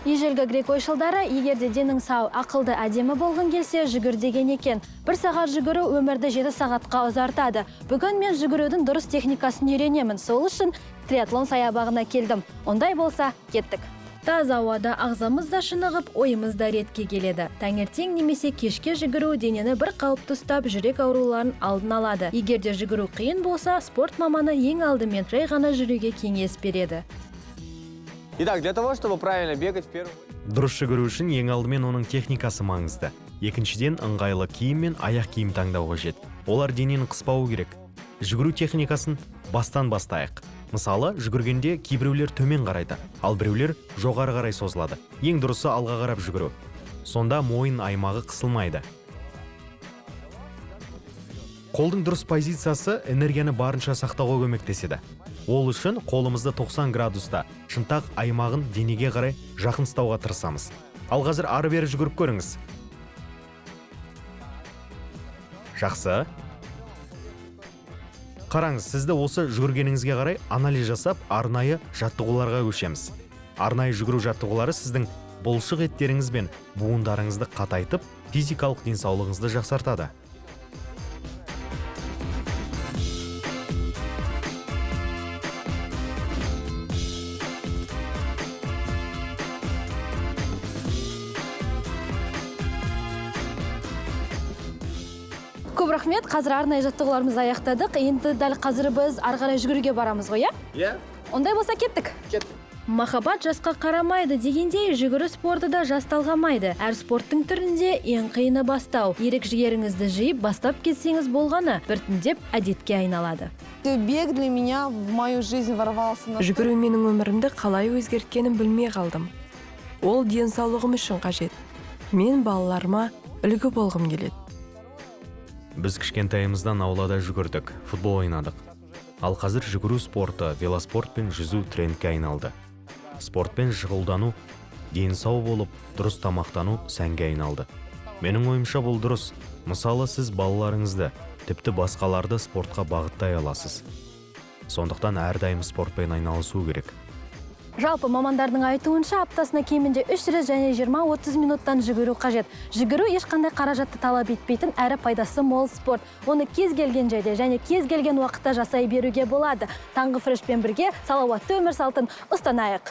Ежелгі грек ойшылдары, егерде денің сау, ақылды әдемі болғың келсе, жүгір деген екен. 1 сағат жүгіру өмірді 7 сағатқа ұзартады. Бүгін мен жүгірудің дұрыс техникасын үйренемін. Сол үшін триатлон саябағына келдім. Ондай болса, кеттік. Таза ауада ағзамыз да шынығып, ойымыз да ретке келеді. Таңертең немесе кешке жүгіру денені бір қалыпты ұстап, жүрек ауруларын алдын алады. Егерде жүгіру қиын болса, спорт маманы ең алдымен жай ғана жүруге кеңес береді. Итак, для того, чтобы правильно бегать в первую... Дұрыс жүгіру үшін ең алдымен оның техникасы маңызды. Екіншіден, ыңғайлы киім мен аяқ киім таңдау қажет. Олар денені қыспауы керек. Жүгіру техникасын бастан бастайық. Мысалы, жүгіргенде кейбіреулер төмен қарайды, ал біреулер жоғары қарай созылады. Ең дұрысы алға қарап жүгіру. Сонда мойын аймағы қысылмайды. Қолдың дұрыс позициясы энергияны барынша сақтауға көмектеседі. Ол үшін қолымызды 90 градуста шынтақ аймағын денеге қарай жақын ұстауға тырысамыз. Ал қазір ары бері жүгіріп көріңіз. Жақсы. Қараңыз, сізді осы жүгіргеніңізге қарай анализ жасап, арнайы жаттығуларға көшеміз. Арнайы жүгіру жаттығулары сіздің бұлшық еттеріңіз бен буындарыңызды қатайтып, физикалық денсаулығыңызды жақсартады. Көп рахмет, қазір арнайы жаттығуларымызды аяқтадық. Енді дәл қазір біз ары қарай жүгіруге барамыз ғой, иә? Иә. Ондай болса кеттік. Махаббат жасқа қарамайды дегендей, жүгіру спорты да жас талғамайды. Әр спорттың түрінде ең қиыны бастау. Ерік жігеріңізді жиып, бастап кетсеңіз болғаны, біртіндеп әдетке айналады. Бег для меня в мою жизнь ворвался. Жүгіру менің өмірімді қалай өзгерткенін білмей қалдым. Ол денсаулығым үшін қажет. Мен балаларыма үлгі болғым келеді. Біз кішкентайымыздан аулада жүгірдік, футбол ойнадық. Ал қазір жүгіру спорты, велоспорт пен жүзу трендке айналды. Спортпен шұғылдану, дені сау болып, дұрыс тамақтану сәнге айналды. Менің ойымша бұл дұрыс. Мысалы, сіз балаларыңызды, тіпті басқаларды спортқа бағыттай аласыз. Сондықтан әрдайым спортпен айналысу керек. Жалпы мамандардың айтуынша аптасына кемінде 3 рет және 20-30 минуттан жүгіру қажет. Жүгіру ешқандай қаражатты талап етпейтін әрі пайдасы мол спорт. Оны кез келген жерде және кез келген уақытта жасай беруге болады. Таңғы фрешпен бірге салауатты өмір салтын ұстанайық.